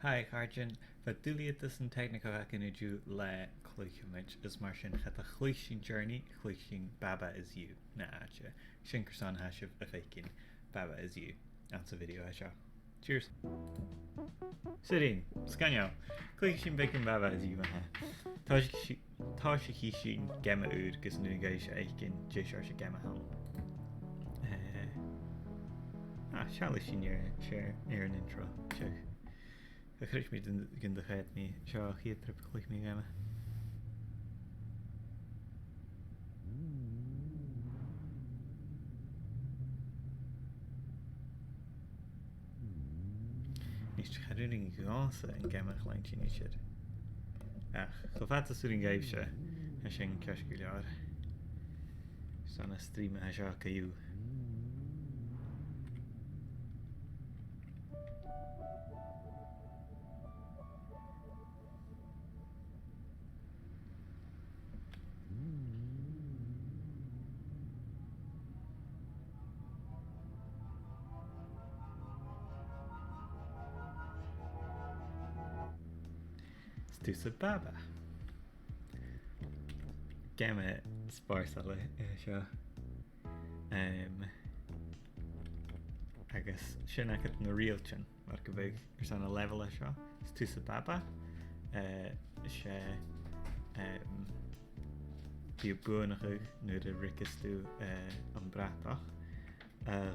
Hi, Carjin. Fadúliad is an technical acinidú le Cluicheamaid is mar sin chat a chluiching journey, Cluiching Baba is you. Na acha. Shinkerson hashiv a faking. Baba is you. That's a video hasha. Cheers. Sirin, scanio. Cluiching bacon Baba is you maha. Tasha hishin gemma ud gus nugaish aikin jishar gemma helm. Shall I share near an intro? Check. Ik krijg me in de geit mee. Zo, hier trip ik me gaan. Niet schaduwing ganse en gamer lijntje niet shit. Ach, gevat is een geefje. Als je een kastje staan een streamen als je KU. Is Tusa Baba. Gamma sparsale show. I guess sin ac na rialchin mar go big on a level a show. Is Tusa Baba. She die buonige nu de rikkes toe an bratach.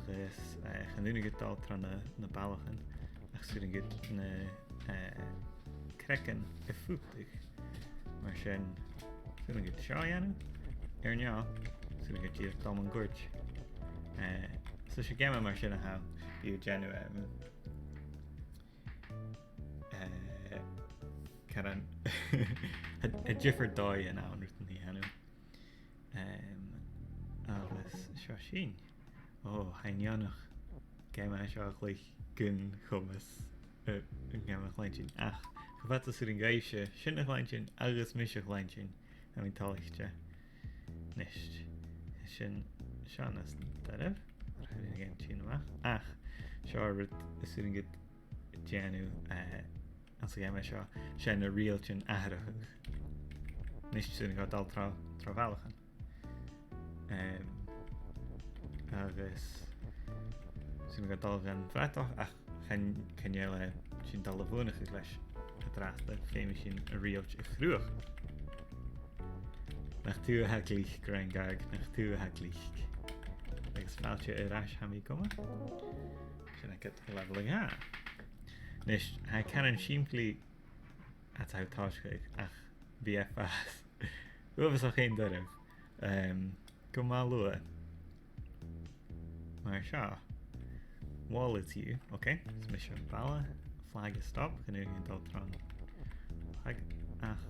Is genuige tal tran na balgen. Ach suring het na krekken gevoetig. Maar zijn zullen het sjaaien er ja zullen het hier dan een gorge so je gamma maar zijn how you genuine kan het jiffer die en nou written die hanu alles shashin hij nog gamma shaglich gun gommes gamma kleintje ach wat is er een geisje, sinnig lijntje, alles misig lijntje, en mijn talichtje. Nicht. Sin, Sean is dat heb. Maar ga je geen tien mag. Ach, Charlotte is er een get Janu, als ik hem met jou, zijn een realtje aardig. Nicht zullen gaat al trouweligen. Alles. Zullen gaat al gaan vrijdag. Ach, kan jij zien telefoon geglash. Getraagde, famous in een realtje groeg. Nach toe haklich, grangag, nach toe haklich. Ik speltje rash gaan we komen. Zijn ik het leveling ha. Dus hij kan een simply het uit thuis geven. Ach, BFA's. We was al geen durf. Kom maar loe. Maar ja. Wall is you, oké. Dus mission ballen. Flag is stop, genoeg in Daltron. Flag, ach,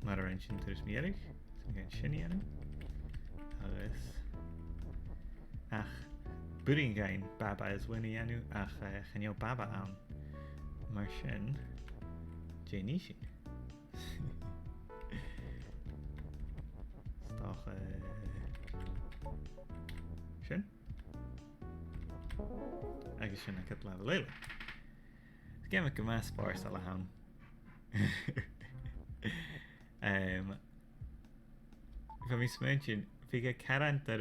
maar er eentje tussen meerig. Dus we gaan shinny aan hem. Alles. Ach, budding gaan, Baba is winning aan u. Ach, gaan jou Baba aan. Maar shin, Janishin. Is toch, shin? Eigenlijk shin, ik heb laten lelijk. Gaan we maar spaars alle gaan. Van mijn smuntje, vind ik herant dat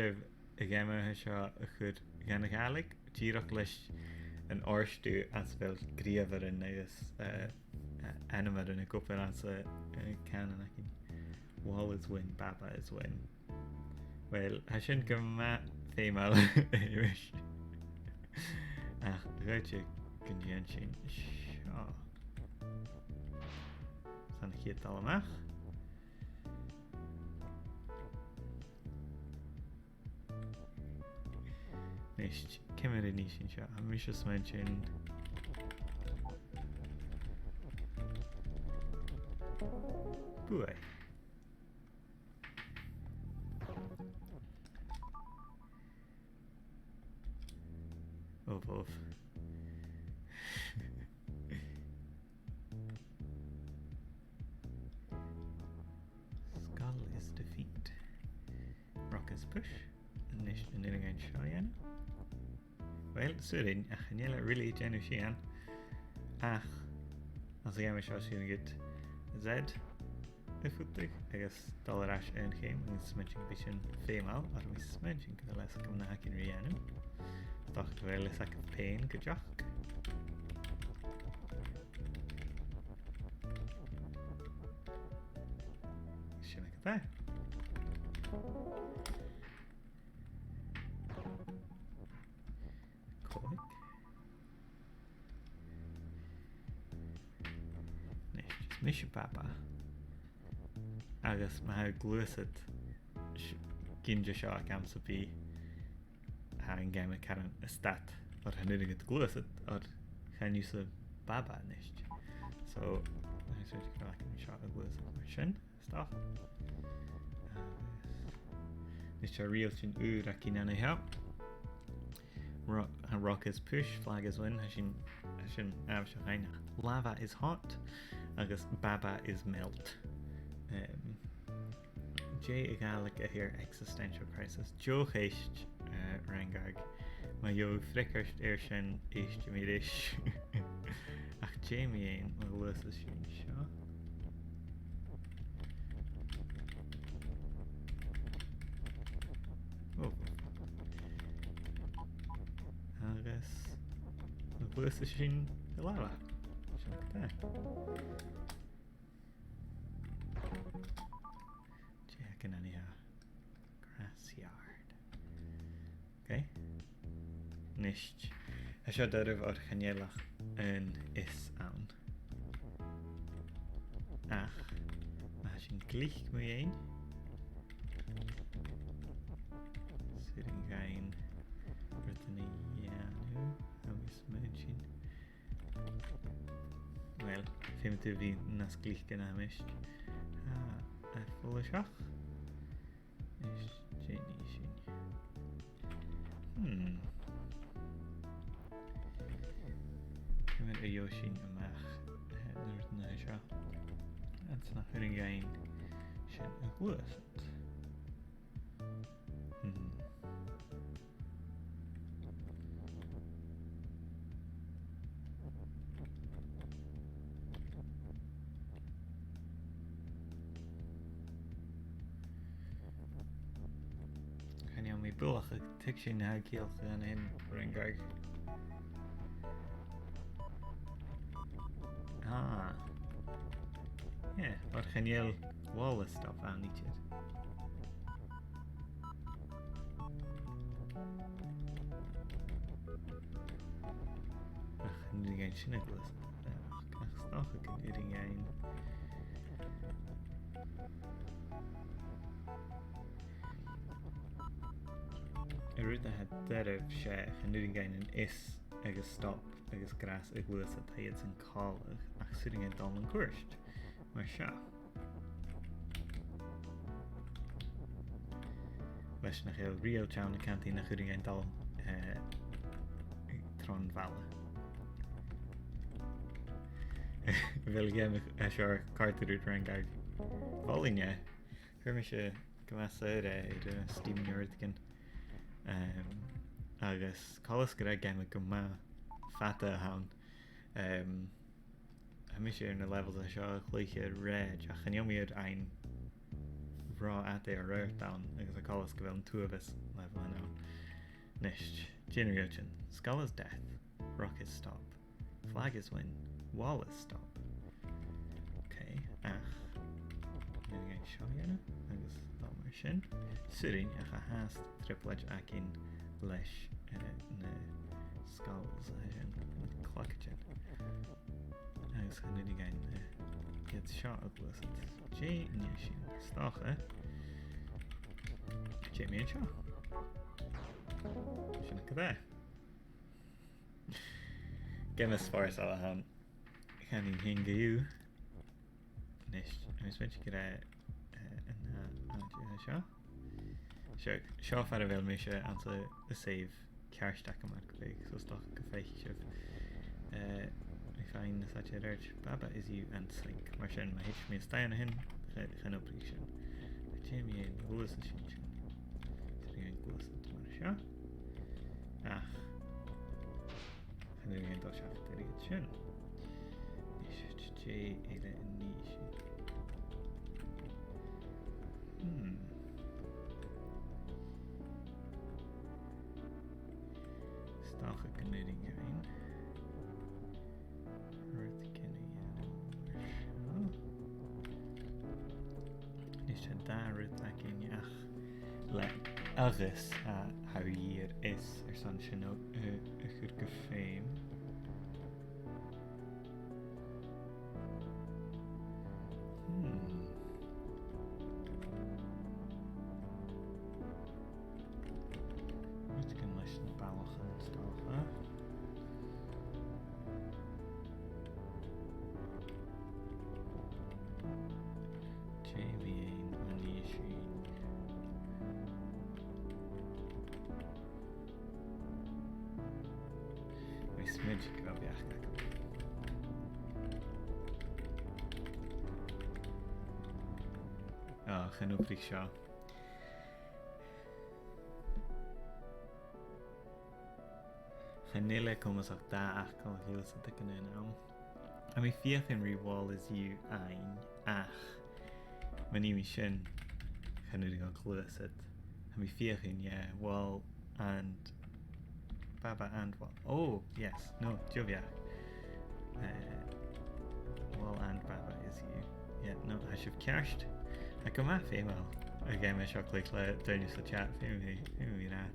ik gaan we zo goed gaan eigenlijk. Gierok les een oorstu als wel griever en is animer en ik op en als canon ik wall is win, Baba is win. Well, hij shouldn't come maar female. Ach, ruitje. Conjunction. Zo. Staan ik hier het allemaal? Nicht. Kunnen we er niet in? Ja, moet je eens mention. Boy. Of. Skull is defeat. Rock is push. Nicht in een Cheyenne. Well, Surin, ach, niet really genuine. Ach, As I am sure she'll get Z if we I guess dollar ash and game and it's mentioning vision female or we mentioning the less come na in Rihanna. Dacht wel is like a pain good job. Should make it there. Cluich. Is Tusa Baba. Agus mae glwysyd gyndio sio ac am sy'n bi ha'n gael mae caran ystat o'r hynny'n gyda glwysyd o'r Tusa Baba nisht. So, I'm going to go back and shot a glwysyd version stuff. Nisht a real sy'n ŵr ac un anna hiaw. Rock is push, flag is win, hashin avsha hain. Lava is hot, agus Baba is melt. J egalig here existential crisis. Joe heist rangag. Maar jo frikkerst sin is je meer is. Ach Jamie een, maar los is je show. Oh. Agus. Los is je lava. Zo daar. Can anyhow grass yard. Okay. Nisht. I should have or Chanelach and is aan. Ach. Als je een Cluich moet heen. Sitting gain. Brittany Janu. How is mention? Well, vind je wie nas Cluich genaamd is. Volle schach. Is Jenny zien. Ik ben een Yoshi in maag. Door naar schach. Het is nog een gain. Zijn een glus. Bullige tekstje in haar keel gaan in Rengag. Ah. Ja, wat geniaal wallen stap aan niet zit. Ach, nu geen snikkels. Ach, nog een keer ding een. Ruta had deref sé an nuing gain an is agus stop agus gras ag glúas a taiad san cálag ach sitting a dal an cuairt mar seo. Leis nach chéil Rio Town na cantí nach chuing ein dal Tron Valley. Bhfuil géime seoir cartarú Rangag bhálíne chuir me se go Steam Nerdkin. Agus cholas go raibh game go má fata hawn. Mi sé na levels a seo chluiche réid a chaniomiad ein rá at é a réir down agus a cholas go bhfuil an tú agus level an own. Nisht, Generation, Skull is death, Rock is stop, Flag is win, Wall is stop. Okay, ach. Nu gain seo dhéanamh agus dá mar sin. Sitting ach a hast triplet ac in leis na skulls with Cluiche. Agus gan nu gain get shot up with J nation stach Jamie and Shaw. Sin go there. Game as far as Alahan can in hinga you. Nish I switch get Seo far a bhfuil mé se an a save cearsteach mar go léigh so stoch go féici sibh I find such a urge Baba is you and sink mar sin ma hitch me stein hin chan oprí sin Jamie ein glas an sin sin ein glas mar seo ach chan ein dó seach sin J ele nishi. Stacha knitting again. Ruth Is daar Ruth again ach le agus how year is son sin good go fame. Let's can listen to Balach and stuff, huh? Jamie and Manishi. We smidge go back. Genoeg rickshaw. Genille komen zich daar achteraan heel zo te kunnen nou. En mijn viergen rewall is you ein ach. Wanneer mijn shin genoeg aan kleur zit. En mijn viergen ja wall and Baba and wall. Oh yes no Jovia. Wall and Baba is you. Yeah no I should have cashed. I come off email. Again, my chocolate down just the chat for me now.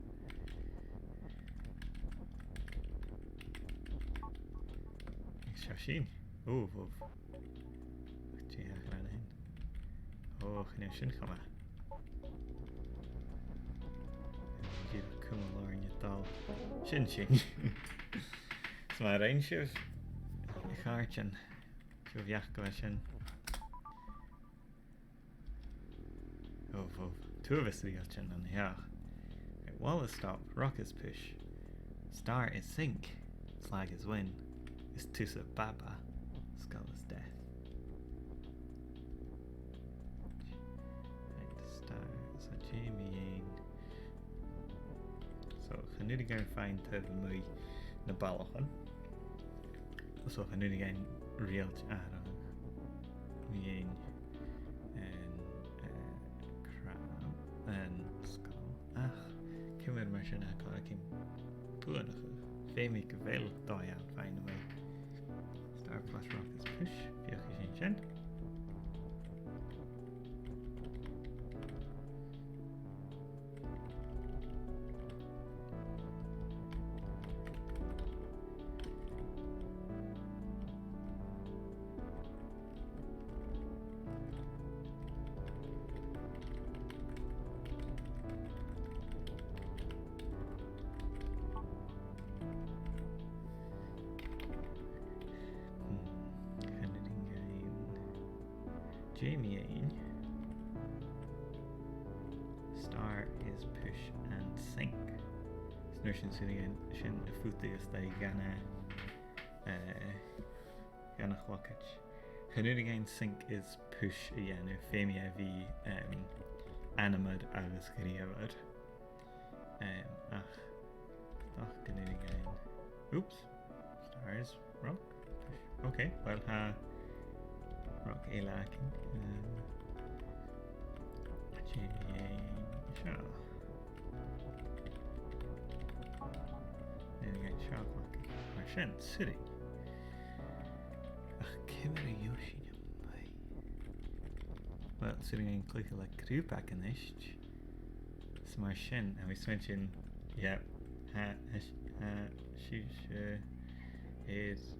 Shashin. Oh. Gee, I ran in. Oh, no, shouldn't come out. You come along your doll. Shouldn't. It's my range of Garchin. So, yeah, question. Oh. Two of us we got chin on here. Right, wall is stop, rock is push. Star is sink. Slag is win. Is Tusa Baba. Skull is death. Right, star. So Jamie. So gaan nu gaan find te mooi na balchen. So gaan nu gaan real aan. Mien. En skull. Ach, kom weer maar zijn akkoord. Ik heb Femi veel daar aan find away. Star plus rock is push. Veel gezien. Jamie Star is push and sink. Snursion sitting shin a footiest they gonna chlockage. Again sink is push again if Femia v animad agus griavad. Again. Oops. Star is rock. Okay, well rock elakin. Jamie Shaw. Then again Shaw clock. Marshen sitting. Kimera Yoshi. Well, sitting in Cluich like Cluicheamaid in this. So Marshen, and we mentioned, yeah, she is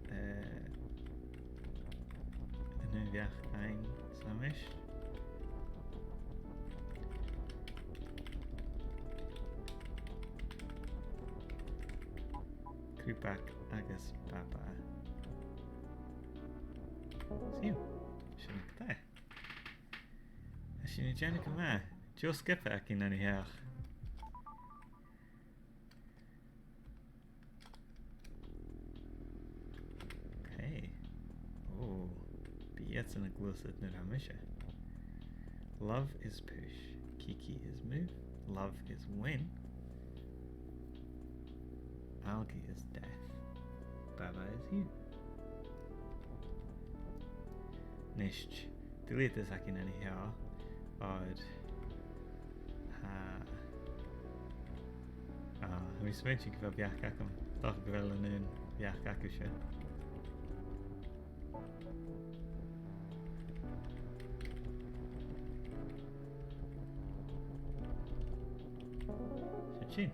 nu weg ein Samish. Cluicheamaid agus Baba. See you. Shouldn't there. Shouldn't Janica ma. Joe skip back in any here. Okay. Oh. Jetzt in a glucid Nuramisha. Love is push. Kiki is move. Love is win. Algae is death. Baba is you. Nisht. Delete this akin anyhow. Odd. Mi smentin gyda biach acum. Doch gyfel yn un biach acw se. Chin.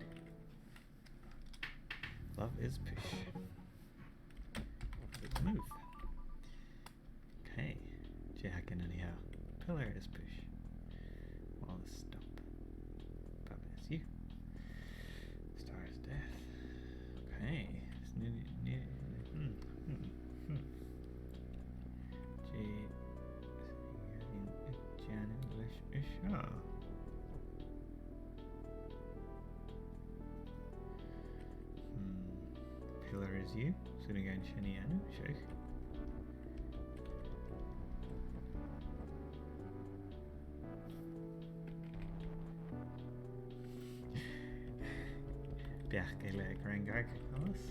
Love is push. Let's move. Okay. Jackin anyhow. Pillar is push. Wall is stop. Baba is you. Star is death. Okay. Jan English is Pillar is you. Sitting on Shanianu, Sheikh. Biach gael Grangag, Alice.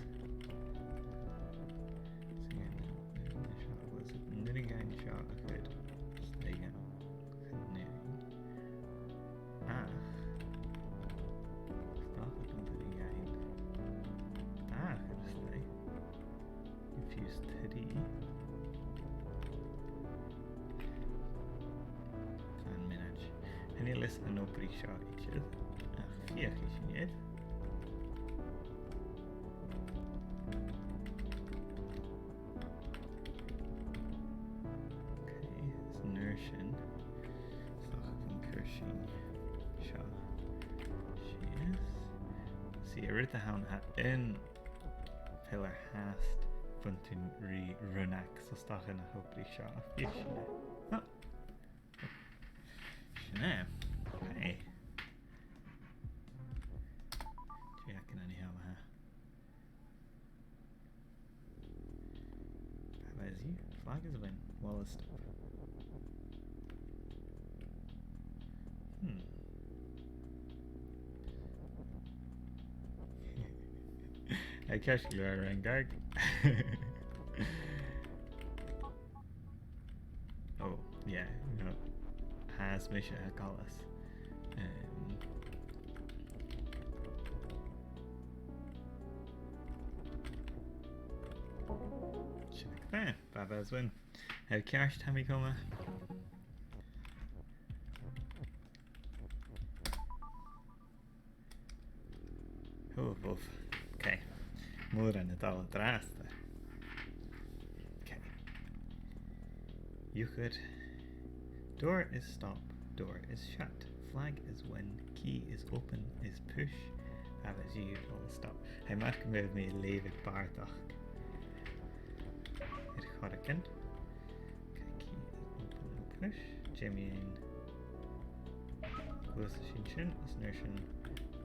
Knitting gain shot a good. Beagan. Stop it on knitting gain. Stay. Infused teddy. And manage. Any list and nobody shot each other. Vier is niet. Ruta hawn in pillar hast buntin runak so stach in a hopefully shot of fish. Oh. Shana. Okay. Jack and anyhow Baba is you. Flag is a win. Wall is stop. I catch Glura and Garg. Oh, yeah, no. Has Misha Collis. Check Baba's win. Have cash Tammy Coma. Oh, both. Okay. More than it all atrás. Okay. You could. Door is stop. Door is shut. Flag is win. Key is open. Is push. Have as you all stop. Hij maakt met me leven paarddag. Het gaat ik in. Okay, key is open. No push. Jamie in. Close the shin. Is nursion.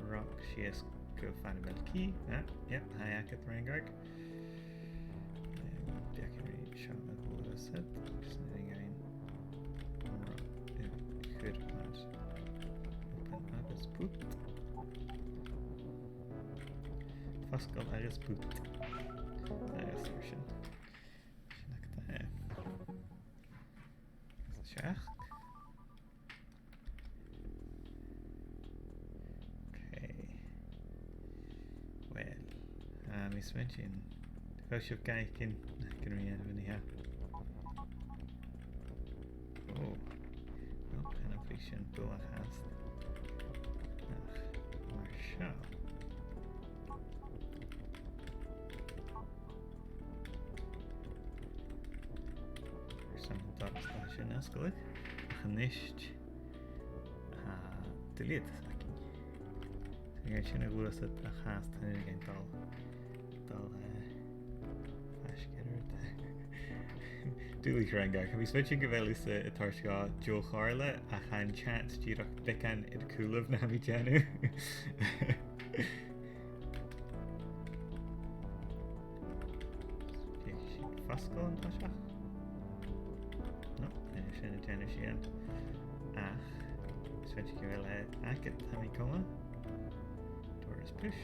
Rock. She is. Go find a belt key. Yep, Hayak at Rangarg. Beagan shot with what I said. Just knitting in. Good match. Open up is put. Fascal is put. Assertion. Snack there. Shach. Miss Mention. Als je kijkt, kunnen we niet hebben. Oh, no, en ook iets een doel haast. Maar zo. Er zijn een dagstadje naast Cluich. Genisht. Delete. Ik ga je nog wel eens het haast en geen taal. Dúlaigh Rangar, can we switch in Gavelis a Tarsha Joe Harla, a hand chat, Girach Becan in Kulov Nami Janu? Fasco and Tasha? No, and it's in a Janu Shian. Switch Gavela Akit Hamikoma. Door is push.